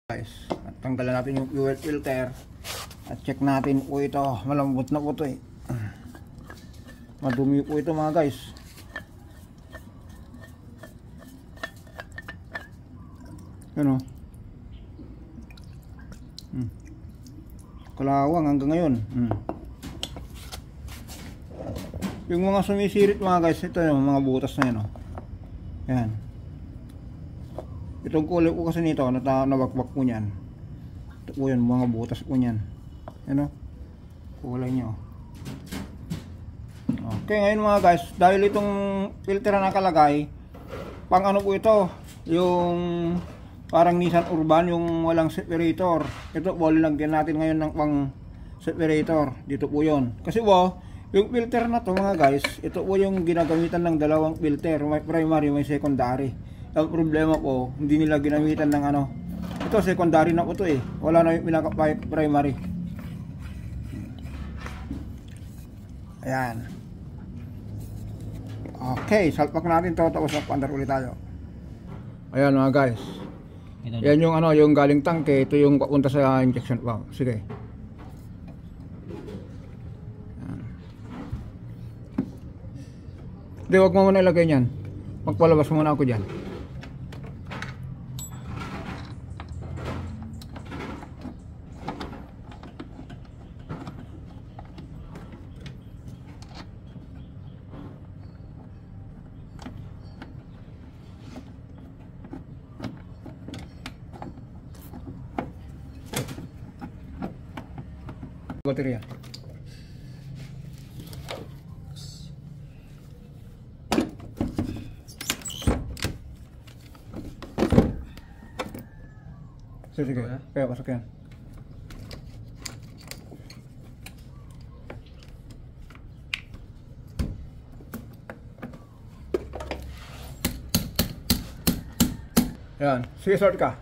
Guys, at tanggalan natin yung fuel filter at check natin po ito. Malambot na po ito madumi po ito mga guys. Yan o, kalawang hanggang ngayon. Yung mga sumisirit mga guys, ito yung mga butas na yan o. Yan, itong kulay po kasi nito nabakbak po niyan. Ito po yan, mga butas po niyan. Ano? Kulay nyo. Okay, ngayon mga guys, dahil itong filter na nakalagay, pang ano po ito, yung parang Nissan Urban, yung walang separator. Ito po, linagyan natin ngayon ng pang separator. Dito po yon. Kasi po, yung filter na to mga guys, ito po yung ginagamitan ng dalawang filter. May primary, may secondary. Ang problema po, hindi nila ginamitan ng ano. Ito secondary na po ito eh. Wala na yung pinaka-primary. Ayan. Okay, salpak natin to, tapos magpandar ulit tayo. Ayan mga guys. Yan yung ano, yung galing tangke, ito yung papunta sa injection pump. Sige. Ayan. Hindi, wag mo muna ilagay niyan. Magpalabas muna ako dyan. Baterya. Sige, kaya pasok yan. Yan, sige, start ka.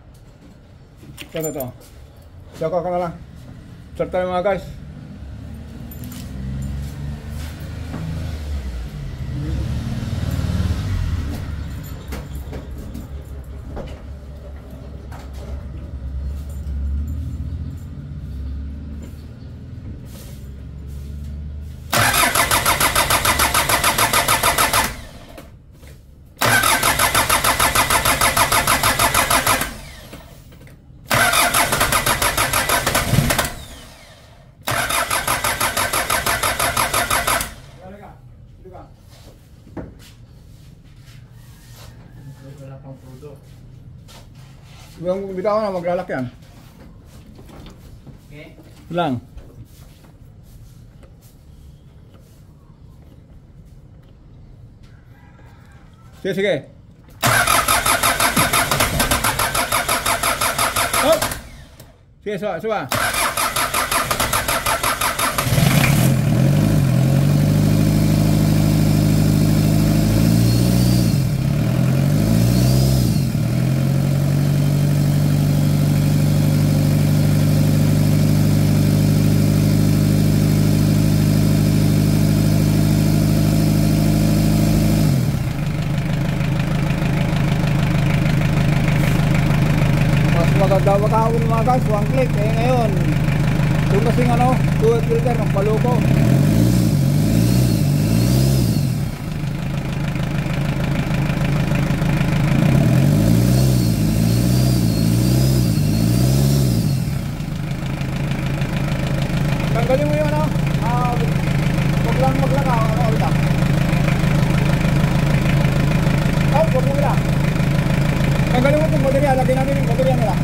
Ito. Saka ka na lang. Start tayo mga guys. Yung bitaw na maglalak yan. Okay. Lang. Sige. Hop. Sige, suba. Maganda makahawin mga guys, one click. Ngayon yung kasing ano, fuel filter ng paloko. Tanggalin mo yung ano, wag lang maglakaw, ano ulit ah. Wag mo lang. Tanggalin mo itong baterya, lagyan natin yung baterya nila.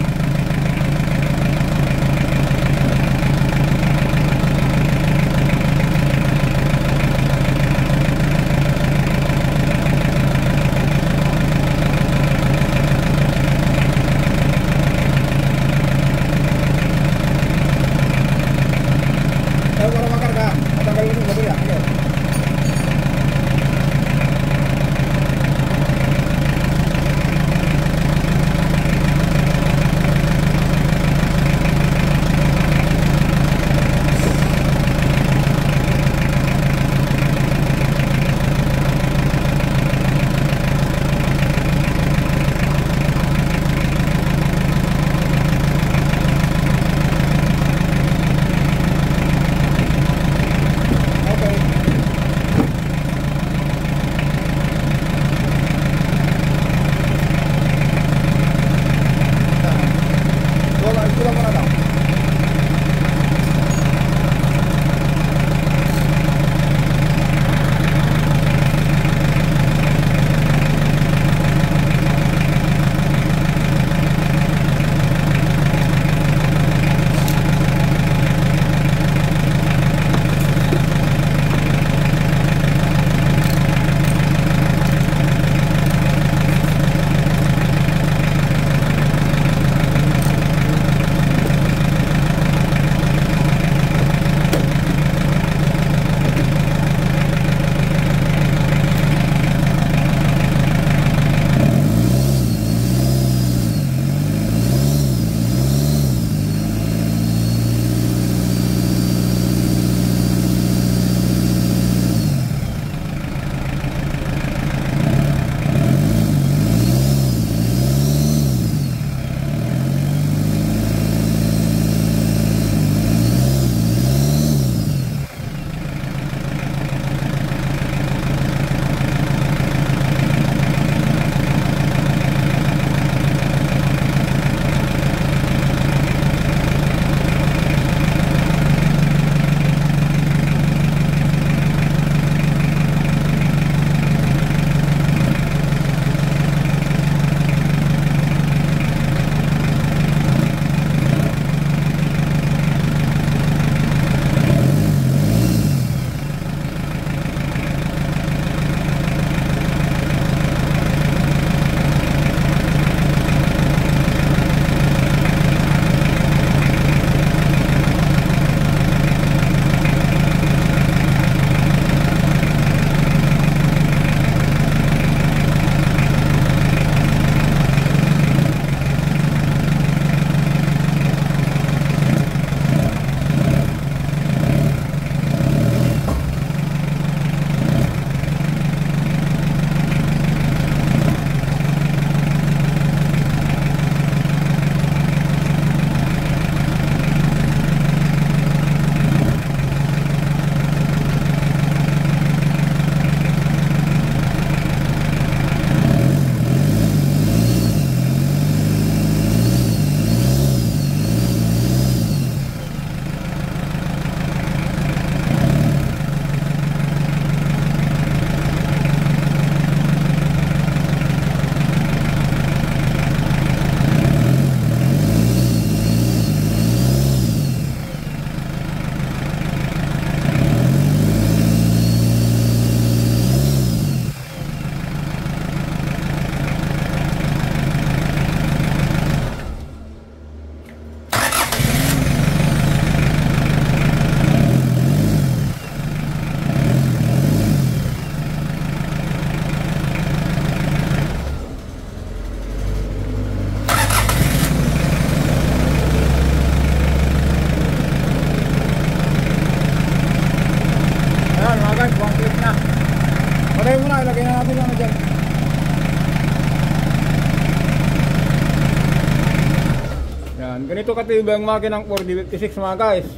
Yan, ganito katibay ang makinang 4D56 mga guys.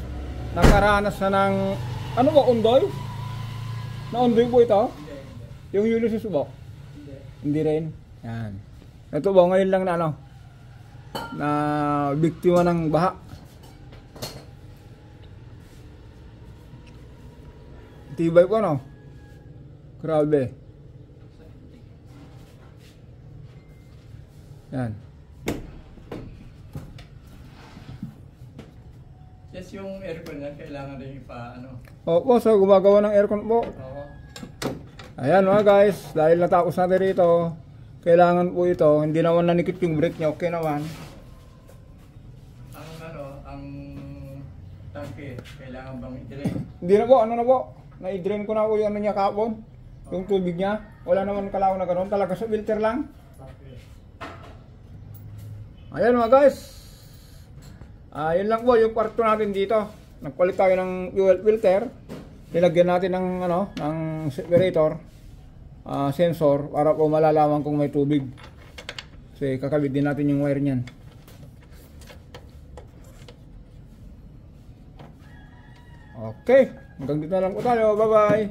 Nakaranas na ng, ano ba, undoy? Na-undoy po ito? Yung Ulysses ba? Hindi rin. Yan. Ito ba, ngayon lang na ano, na biktima ng baha. Tibay po no? Grabe. Yan. Yes, yung aircon yan, kailangan rin ano. Opo, so gumagawa ng aircon po. Oo. Ayan mga guys, dahil natapos natin rito, kailangan po ito, hindi naman nanikit yung brake niya, okay naman. Ang tangke, kailangan bang i-drain? Hindi na po, ano na po, na-drain ko na po yung ano niya kapon, yung tubig niya. Wala naman kalaw na ganoon, talaga sa filter lang. Okay. Ayan mga guys, yun lang po yung kwarto natin dito. Nagpalit tayo ng fuel filter, nilagyan natin ng, ano, ng separator, sensor, para po malalaman kung may tubig. Kasi kakabit din natin yung wire niyan. Okay, hanggang dito na lang po tayo. Bye bye.